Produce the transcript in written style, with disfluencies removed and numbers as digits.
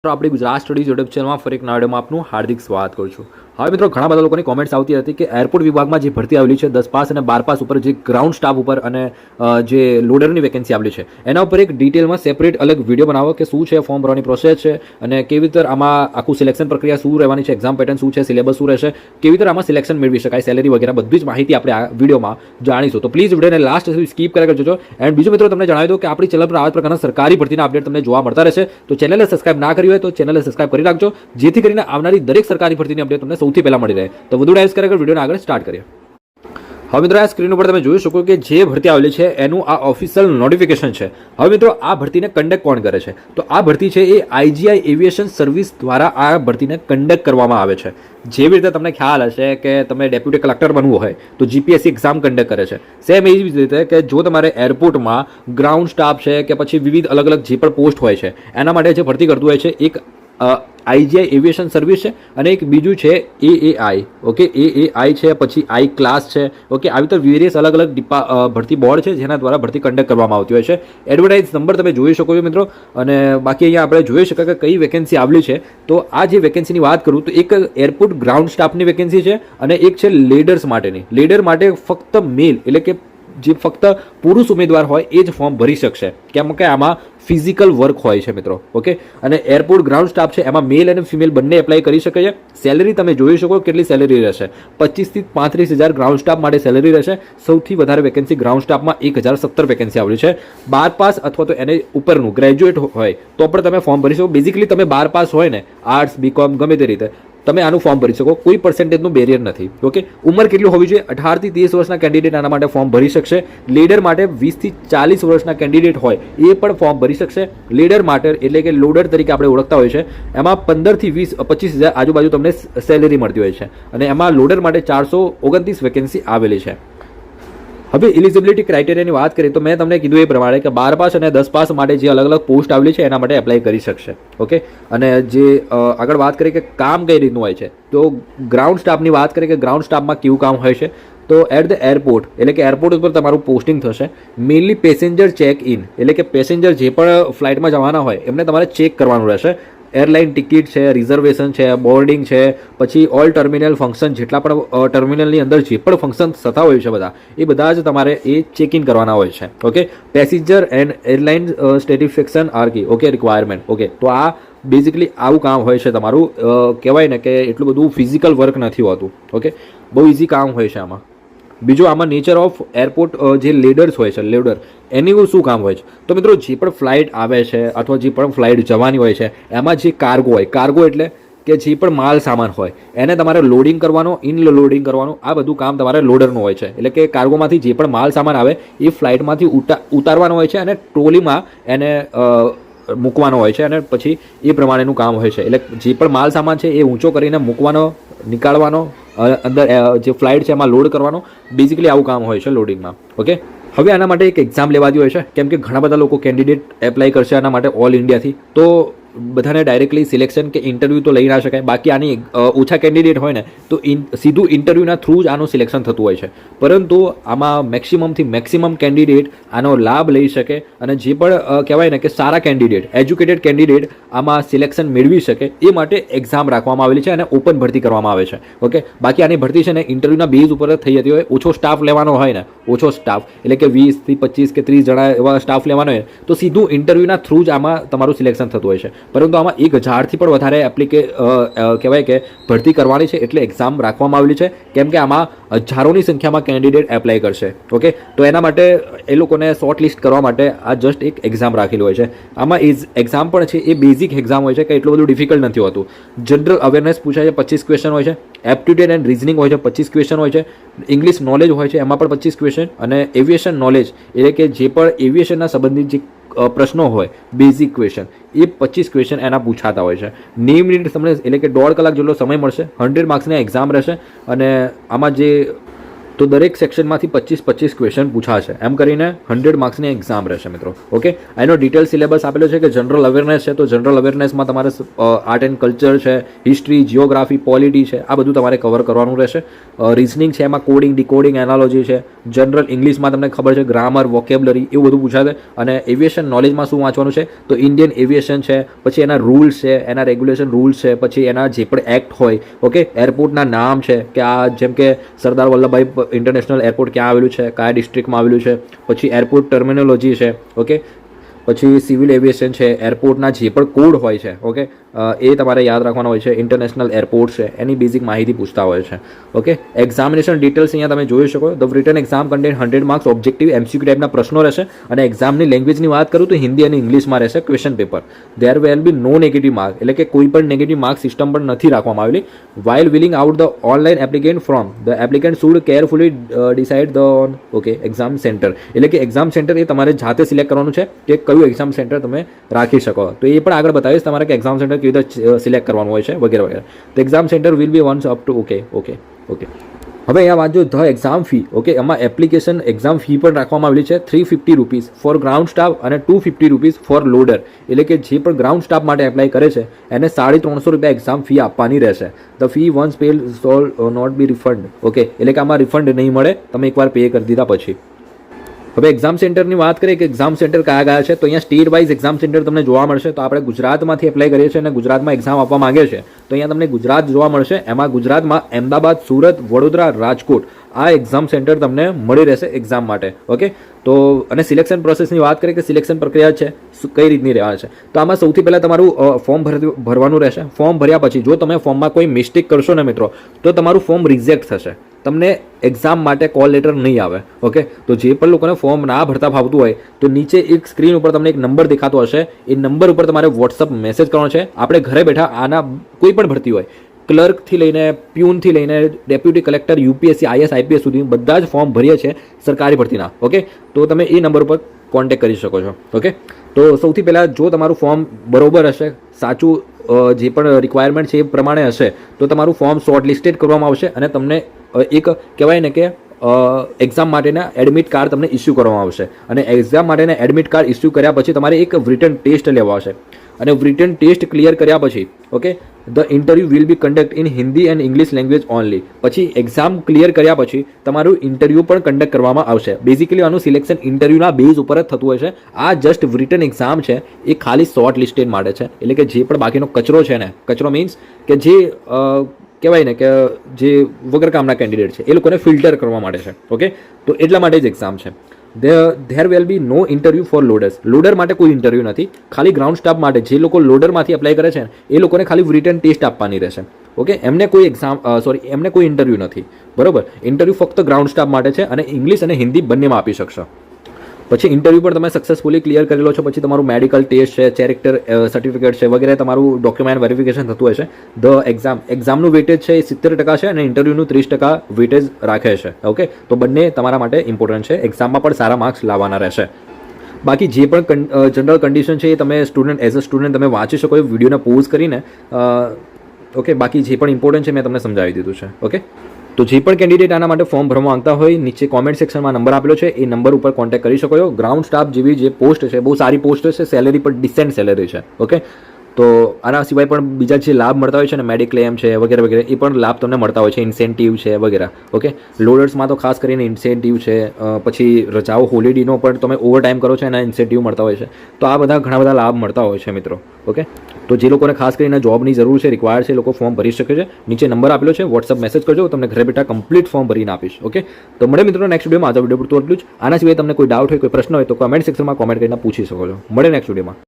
આપણી Gujarat studies YouTube ચેનલમાં ફરી એક નવા વિડીયોમાં આપનું હાર્દિક સ્વાગત કરું છું। હવે મિત્રો ઘણા બધા લોકોની કોમેન્ટ્સ આવતી હતી કે એરપોર્ટ વિભાગમાં જે ભરતી આવેલી છે 10 પાસ અને 12 પાસ ઉપર જે ગ્રાઉન્ડ સ્ટાફ ઉપર અને જે લોડરની વેકેન્સી આવેલી છે એના ઉપર એક ડિટેલમાં સેપરેટ અલગ વિડીયો બનાવો કે શું છે ફોર્મ ભરવાની પ્રોસેસ છે અને કેવી રીતે આમાં આખું સિલેક્શન પ્રક્રિયા શું રહેવાની છે, એક્ઝામ પેટર્ન શું છે, સિલેબસ શું રહેશે, કેવી રીતે આમાં સિલેક્શન મેળવી શકાય, સેલેરી વગેરે બધી જ માહિતી આપણે આ વિડીયોમાં જાણીશું। તો પ્લીઝ વિડીયોને લાસ્ટ સુધી સ્કીપ કર્યા કરજો। એન્ડ બીજું મિત્રો તમને જણાવી દો કે આપણી ચેનલ પર આવા પ્રકારના સરકારી ભરતીના અપડેટ તમને જોવા મળતા રહેશે, તો ચેનલને સબસ્ક્રાઇબ ના કરી હોય તો ચેનલને સબસ્ક્રાઇબ કરી રાખજો, જેથી કરીને આવનારી દરેક સરકારી ભરતીની અપડેટ તમને સૌથી પહેલા મળી રહે। તો વધુ ડાયસ કર્યા વિડીયોને આગળ સ્ટાર્ટ કરીએ। હવે મિત્રો આ સ્ક્રીન ઉપર તમે જોઈ શકો કે જે ભરતી આવેલી છે એનું આ ઓફિશિયલ નોટિફિકેશન છે। હવે મિત્રો આ ભરતીને કન્ડક્ટ કોણ કરે છે? તો આ ભરતી છે એ આઈજીઆઈ એવિએશન સર્વિસ દ્વારા આ ભરતીને કન્ડક્ટ કરવામાં આવે છે। જેવી રીતે તમને ખ્યાલ હશે કે તમે ડેપ્યુટી કલેક્ટર બનવું હોય તો જીપીએસસી એક્ઝામ કન્ડક્ટ કરે છે, સેમ એ જ રીતે કે જો તમારે એરપોર્ટમાં ગ્રાઉન્ડ સ્ટાફ છે કે પછી વિવિધ અલગ અલગ જે પણ પોસ્ટ હોય છે એના માટે જે ભરતી કરતું હોય છે એક આઈજીઆઈ એવિએશન સર્વિસ છે અને એક બીજું છે એએઆઈ, ઓકે, એએઆઈ છે, પછી આઈ ક્લાસ છે, ઓકે, આવી તો વેરિયસ અલગ અલગ ભરતી બોર્ડ છે જેના દ્વારા ભરતી કન્ડક્ટ કરવામાં આવતી હોય છે। એડવર્ટાઇઝ નંબર તમે જોઈ શકો છો મિત્રો, અને બાકી અહીંયા આપણે જોઈ શકાય કે કઈ વેકેન્સી આવેલી છે। તો આ જે વેકેન્સીની વાત કરું તો એક એરપોર્ટ ગ્રાઉન્ડ સ્ટાફની વેકેન્સી છે અને એક છે લેડર્સ માટેની। લેડર માટે ફક્ત મેલ એટલે કે જે ફક્ત પુરુષ ઉમેદવાર હોય એ જ ફોર્મ ભરી શકશે, કેમ કે આમાં ફિઝિકલ વર્ક હોય છે મિત્રો, ઓકે। અને એરપોર્ટ ગ્રાઉન્ડ સ્ટાફ છે એમાં મેલ અને ફિમેલ બંને એપ્લાય કરી શકે છે। સેલેરી તમે જોઈ શકો કેટલી સેલેરી રહેશે, 25 થી 35,000 ગ્રાઉન્ડ સ્ટાફ માટે સેલેરી રહેશે। સૌથી વધારે વેકેન્સી ગ્રાઉન્ડ સ્ટાફમાં 1017 વેકેન્સી આવેલી છે। 12 પાસ અથવા તો એને ઉપરનું ગ્રેજ્યુએટ હોય તો પણ તમે ફોર્મ ભરી શકો। બેઝિકલી તમે 12 પાસ હોય ને, આર્ટ્સ બીકોમ ગમે તે રીતે તમે આનું ફોર્મ ભરી શકો, કોઈ પર્સન્ટેજનું બેરિયર નથી, ઓકે। ઉંમર કેટલી હોવી જોઈએ? 18 થી 30 વર્ષના કેન્ડિડેટ આના માટે ફોર્મ ભરી શકશે। લીડર માટે 20 થી 40 વર્ષના કેન્ડિડેટ હોય એ પણ ફોર્મ ભરી શકશે। લીડર માટે એટલે કે લોડર તરીકે આપણે ઓળખતા હોય છે એમાં 15 થી 25,000 આજુબાજુ તમને સેલેરી મળતી હોય છે અને એમાં લોડર માટે 429 વેકેન્સી આવેલી છે। હવે એલિજિબિલિટી ક્રાઇટેરિયાની વાત કરીએ તો મેં તમને કીધું એ પ્રમાણે કે 12 પાસ અને 10 પાસ માટે જે અલગ અલગ પોસ્ટ આવેલી છે એના માટે એપ્લાય કરી શકશે, ઓકે। અને જે આગળ વાત કરીએ કે કામ કઈ રીતનું હોય છે તો ગ્રાઉન્ડ સ્ટાફની વાત કરીએ કે ગ્રાઉન્ડ સ્ટાફમાં કેવું કામ હોય છે તો એટ ધ એરપોર્ટ એટલે કે એરપોર્ટ ઉપર તમારું પોસ્ટિંગ થશે। મેઇનલી પેસેન્જર ચેક ઇન એટલે કે પેસેન્જર જે પણ ફ્લાઇટમાં જવાના હોય એમને તમારે ચેક કરવાનું રહેશે। એરલાઇન ટિકિટ છે, રિઝર્વેશન છે, બોર્ડિંગ છે, પછી ઓલ ટર્મિનલ ફંક્શન જેટલા પણ ટર્મિનલની અંદર જે પણ ફંક્શન થતા હોય છે એ બધા જ તમારે એ ચેક ઇન કરવાના હોય છે, okay. Passenger and airline satisfaction આરકી, ઓકે, રિક્વાયરમેન્ટ, ઓકે। તો આ બેઝિકલી આવું કામ હોય છે તમારું, કહેવાય ને કે એટલું બધું ફિઝિકલ વર્ક નથી હોતું, ઓકે, બહુ ઇઝી કામ હોય છે આમાં। બીજું આમાં નેચર ઓફ એરપોર્ટ જે લેડર્સ હોય છે, લેડર એની શું કામ હોય છે તો મિત્રો જે પણ ફ્લાઇટ આવે છે અથવા જે પણ ફ્લાઇટ જવાની હોય છે એમાં જે કાર્ગો હોય, કાર્ગો એટલે કે જે પણ માલ સામાન હોય એને તમારે લોડિંગ કરવાનો, ઇન લોડિંગ કરવાનું, આ બધું કામ તમારે લોડરનું હોય છે। એટલે કે કાર્ગોમાંથી જે પણ માલ સામાન આવે એ ફ્લાઇટમાંથી ઉતારવાનો હોય છે અને ટ્રોલીમાં એને મૂકવાનો હોય છે અને પછી એ પ્રમાણેનું કામ હોય છે। એટલે જે પણ માલ સામાન છે એ ઊંચો કરીને મૂકવાનો, નીકાળવાનો, અંદર જે ફ્લાઇટ છે એમાં લોડ કરવાનો, બેઝિકલી આવું કામ હોય છે લોડિંગમાં, ઓકે। હવે આના માટે એક એક્ઝામ લેવાતી હોય છે કેમ કે ઘણા બધા લોકો કેન્ડિડેટ એપ્લાય કરશે આના માટે ઓલ ઇન્ડિયાથી, તો બધાને ડાયરેક્ટલી સિલેક્શન કે ઇન્ટરવ્યૂ તો લઈ ના શકાય। બાકી આની ઓછા કેન્ડિડેટ હોય ને તો સીધું ઇન્ટરવ્યૂના થ્રુ જ આનું સિલેક્શન થતું હોય છે, પરંતુ આમાં મેક્સિમમથી મેક્સિમમ કેન્ડિડેટ આનો લાભ લઈ શકે અને જે પણ કહેવાય ને કે સારા કેન્ડિડેટ, એજ્યુકેટેડ કેન્ડિડેટ આમાં સિલેક્શન મેળવી શકે એ માટે એક્ઝામ રાખવામાં આવેલી છે અને ઓપન ભરતી કરવામાં આવે છે, ઓકે। બાકી આની ભરતી છે ને ઇન્ટરવ્યૂના બેઝ ઉપર થઈ જતી હોય, ઓછો સ્ટાફ લેવાનો હોય ને, ઓછો સ્ટાફ એટલે કે 20 થી 25 કે 30 જણા એવા સ્ટાફ લેવાનો હોય તો સીધું ઇન્ટરવ્યૂના થ્રુ જ આમાં તમારું સિલેક્શન થતું હોય છે, પરંતુ આમાં 1000થી પણ વધારે કહેવાય કે ભરતી કરવાની છે એટલે એક્ઝામ રાખવામાં આવેલી છે કેમ કે આમાં હજારોની સંખ્યામાં કેન્ડિડેટ એપ્લાય કરશે, ઓકે। તો એના માટે એ લોકોને શોર્ટ લિસ્ટ કરવા માટે આ જસ્ટ એક એક્ઝામ રાખેલી હોય છે। આમાં એક્ઝામ પણ છે એ બેઝિક એક્ઝામ હોય છે કે એટલું બધું ડિફિકલ્ટ નથી હોતું। જનરલ અવેરનેસ પૂછાય છે, 25 ક્વેશ્ચન હોય છે। એપ્ટિટ્યુડ એન્ડ રિઝનિંગ હોય છે, 25 ક્વેશ્ચન હોય છે। ઇંગ્લિશ નોલેજ હોય છે એમાં પણ 25 ક્વેશ્ચન, અને એવિએશન નોલેજ એટલે કે જે પણ એવિએશનના સંબંધિત જે પ્રશ્નો હોય બેઝિક ક્વેશ્ચન એ 25 ક્વેશ્ચન એના પૂછાતા હોય છે। 9 મિનિટ તમને એટલે કે 1.5 કલાક જેટલો સમય મળશે। 100 માર્ક્સની એક્ઝામ રહેશે અને આમાં જે તો દરેક સેક્શનમાંથી 25 ક્વેશ્ચન પૂછાશે, એમ કરીને 100 માર્ક્સની એક્ઝામ રહેશે મિત્રો. ઓકે, એનો ડિટેલ સિલેબસ આપેલો છે કે જનરલ અવેરનેસ છે, તો જનરલ અવેરનેસમાં તમારે આર્ટ એન્ડ કલ્ચર છે, હિસ્ટ્રી, જિયોગ્રાફી, પોલિટી છે, આ બધું તમારે કવર કરવાનું રહેશે. રિઝનિંગ છે, એમાં કોડિંગ, ડિકોડિંગ, એનાલોજી છે. જનરલ ઇંગ્લિશમાં તમને ખબર છે ગ્રામર, વોકેબ્લરી એવું બધું પૂછાશે. અને એવિએશન નોલેજમાં શું વાંચવાનું છે, તો ઇન્ડિયન એવિએશન છે, પછી એના રૂલ્સ છે, એના રેગ્યુલેશન રૂલ્સ છે, પછી એના જે પણ એક્ટ હોય. ઓકે, એરપોર્ટના નામ છે કે આ જેમ કે સરદાર વલ્લભભાઈ ઇન્ટરનેશનલ એરપોર્ટ ક્યાં આવેલું છે, કયા ડિસ્ટ્રિક્ટમાં આવેલું છે, પછી એરપોર્ટ ટર્મિનોલોજી છે. ઓકે, પછી સિવિલ એવિએશન છે, એરપોર્ટના જે પણ કોડ હોય છે. ઓકે, એ તમારે યાદ રાખવાનો હોય છે. ઇન્ટરનેશનલ એરપોર્ટ છે એની બેઝિક માહિતી પૂછતા હોય છે. ઓકે, એક્ઝામિનેશન ડિટેલ્સ અહીંયા તમે જોઈ શકો. The written exam contain 100 marks objective MCQ ટાઈપના પ્રશ્નો રહેશે. અને એક્ઝામની લેંગ્વેજની વાત કરું તો હિન્દી અને ઇંગ્લિશમાં રહેશે question paper. There will be no negative mark, એટલે કે કોઈ પણ નેગેટિવ માર્ક સિસ્ટમ પણ નથી રાખવામાં આવેલી. While willing out the online applicant from the applicant should carefully decide the okay exam centre, એટલે કે એક્ઝામ સેન્ટર એ તમારે જાતે સિલેક્ટ કરવાનું છે કે કયું એક્ઝામ સેન્ટર તમે રાખી શકો. તો એ પણ આગળ બતાવીશ તમારે કે એક્ઝામ સેન્ટર કેવી રીતે સિલેક્ટ કરવાનું હોય છે વગેરે વગેરે. તો exam centre will be once up to okay. હવે અહીંયા વાંચો ધ એક્ઝામ ફી. ઓકે, એમાં એપ્લિકેશન એક્ઝામ ફી પણ રાખવામાં આવેલી છે 350 રૂપીઝ ફોર ગ્રાઉન્ડ સ્ટાફ અને 250 રૂપીઝ ફોર લોડર, એટલે કે જે પણ ગ્રાઉન્ડ સ્ટાફ માટે એપ્લાય કરે છે એને 350 રૂપિયા એક્ઝામ ફી આપવાની રહેશે. The fee once paid shall not be refund. Okay, એટલે કે આમાં રિફંડ નહીં મળે તમે એકવાર પે કરી દીધા પછી. હવે એક્ઝામ સેન્ટરની વાત કરીએ કે એક્ઝામ સેન્ટર કયા કયા છે, તો અહીંયા સ્ટેટ વાઇઝ એક્ઝામ સેન્ટર તમને જોવા મળશે. તો આપણે ગુજરાતમાંથી એપ્લાય કરીએ છીએ અને ગુજરાતમાં એક્ઝામ આપવા માંગે છે તો અહીંયા તમને ગુજરાત જોવા મળશે. એમાં ગુજરાતમાં અમદાવાદ, સુરત, વડોદરા, રાજકોટ આ એક્ઝામ સેન્ટર તમને મળી રહેશે એક્ઝામ માટે. ઓકે, તો અને સિલેક્શન પ્રોસેસની વાત કરીએ કે સિલેક્શન પ્રક્રિયા છે કઈ રીતની રહેવા છે, તો આમાં સૌથી પહેલાં તમારું ફોર્મ ભરવાનું રહેશે. ફોર્મ ભર્યા પછી જો તમે ફોર્મમાં કોઈ મિસ્ટેક કરશો ને મિત્રો તો તમારું ફોર્મ રિજેક્ટ થશે, તમને એક્ઝામ માટે કોલ લેટર નહીં આવે. ઓકે, તો જે પણ લોકોને ફોર્મ ના ભરતા ફાવતું હોય તો નીચે એક સ્ક્રીન ઉપર તમને એક નંબર દેખાતો હશે, એ નંબર ઉપર તમારે વોટ્સઅપ મેસેજ કરવાનો છે. આપણે ઘરે બેઠા આના કોઈ પણ ભરતી હોય, ક્લર્કથી લઈને પ્યુનથી લઈને deputy collector, UPSC, IS, IPS સુધી બધા જ ફોર્મ ભરીએ છીએ સરકારી ભરતીના. ઓકે, તો તમે એ નંબર ઉપર કોન્ટેક્ટ કરી શકો છો. ઓકે, તો સૌથી પહેલાં જો તમારું ફોર્મ બરોબર હશે, સાચું જે પણ રિક્વાયરમેન્ટ છે એ પ્રમાણે હશે તો તમારું ફોર્મ શોર્ટ લિસ્ટેડ કરવામાં આવશે અને તમને એક કહેવાય ને કે એક્ઝામ માટેના એડમિટ કાર્ડ તમને ઇસ્યુ કરવામાં આવશે. અને એક્ઝામ માટેના એડમિટ કાર્ડ ઇસ્યુ કર્યા પછી તમારે એક રિટન ટેસ્ટ લેવા આવશે. અને રિટન ટેસ્ટ ક્લિયર કર્યા પછી okay the interview will be conduct in Hindi and English language only. પછી એક્ઝામ ક્લિયર કર્યા પછી તમારું ઇન્ટરવ્યૂ પણ કન્ડક્ટ કરવામાં આવશે. બેઝિકલી આનું સિલેક્શન ઇન્ટરવ્યૂના બેઝ ઉપર જ થતું હોય છે. આ જસ્ટ રિટન એક્ઝામ છે એ ખાલી શોર્ટ લિસ્ટેડ માટે છે, એટલે કે જે પણ બાકીનો કચરો છે ને, કચરો મીન્સ કે જે કહેવાય ને કે જે વગર કામના કેન્ડિડેટ છે એ લોકોને ફિલ્ટર કરવા માટે છે. ઓકે, તો એટલા માટે જ એક્ઝામ છે. There will be no interview for loaders. Loader માટે કોઈ ઇન્ટરવ્યૂ નથી, ખાલી ગ્રાઉન્ડ સ્ટાફ માટે જે લોકો લોડરમાંથી એપ્લાય કરે છે એ લોકોને ખાલી રિટન ટેસ્ટ આપવાની રહેશે. ઓકે, એમને કોઈ એમને કોઈ ઇન્ટરવ્યૂ નથી. બરોબર, ઇન્ટરવ્યૂ ફક્ત ગ્રાઉન્ડ સ્ટાફ માટે છે અને ઇંગ્લિશ અને હિન્દી બંનેમાં આપી શકશો. પછી ઇન્ટરવ્યૂ પણ તમે સક્સેસફુલી ક્લિયર કરેલો છો પછી તમારું મેડિકલ ટેસ્ટ છે, કેરેક્ટર સર્ટિફિકેટ છે વગેરે તમારું ડોક્યુમેન્ટ વેરિફિકેશન થતું હોય છે. ધ એક્ઝામનું વેટેજ છે એ 70% છે અને ઇન્ટરવ્યૂનું 30% વેટેજ રાખે છે. ઓકે, તો બંને તમારા માટે ઇમ્પોર્ટન્ટ છે. એક્ઝામમાં પણ સારા માર્ક્સ લાવવાના રહેશે. બાકી જે પણ જનરલ કન્ડિશન છે એ તમે સ્ટુડન્ટ એઝ અ સ્ટુડન્ટ તમે વાંચી શકો એ વિડીયોને પોઝ કરીને. ઓકે, બાકી જે પણ ઇમ્પોર્ટન્ટ છે મેં તમને સમજાવી દીધું છે. ઓકે, તો જે પણ કેન્ડિડેટ આના માટે ફોર્મ ભરવા માંગતા હોય નીચે કોમેન્ટ સેક્શનમાં નંબર આપેલો છે, એ નંબર ઉપર કોન્ટેક્ટ કરી શકો છો. ગ્રાઉન્ડ સ્ટાફ જેવી જે પોસ્ટ છે બહુ સારી પોસ્ટ છે, સેલેરી પણ ડિસેન્ટ સેલેરી છે. ઓકે, તો આના સિવાય પણ બીજા જે લાભ મળતા હોય છે ને, મેડિક્લેમ છે વગેરે વગેરે, એ પણ લાભ તમને મળતા હોય છે, ઇન્સેન્ટિવ છે વગેરે. ઓકે, લોડર્સમાં તો ખાસ કરીને ઇન્સેન્ટિવ છે, પછી રજાઓ હોલિડેનો પણ તમે ઓવર ટાઈમ કરો છો એના ઇન્સેન્ટિવ મળતા હોય છે. તો આ બધા ઘણા બધા લાભ મળતા હોય છે મિત્રો. ઓકે, તો જે લોકોને ખાસ કરીને જોબની જરૂર છે, રિક્વાયર્ડ છે, એ લોકો ફોર્મ ભરી શકે છે. નીચે નંબર આપેલો છે, વોટ્સઅપ મેસેજ કરજો, તમને ઘરે બેઠા કમ્પ્લીટ ફોર્મ ભરીને આપીશ. ઓકે, તો મળે મિત્રો નેક્સ્ટ વિડીયોમાં. આ વિડીયો પૂરતું એટલું જ. આના સિવાય તમને કોઈ ડાઉટ હોય, કોઈ પ્રશ્ન હોય તો કમેન્ટ સેક્શનમાં કોમેન્ટ કરીને પૂછી શકો છો. મળે નેક્સ્ટ વિડીયોમાં.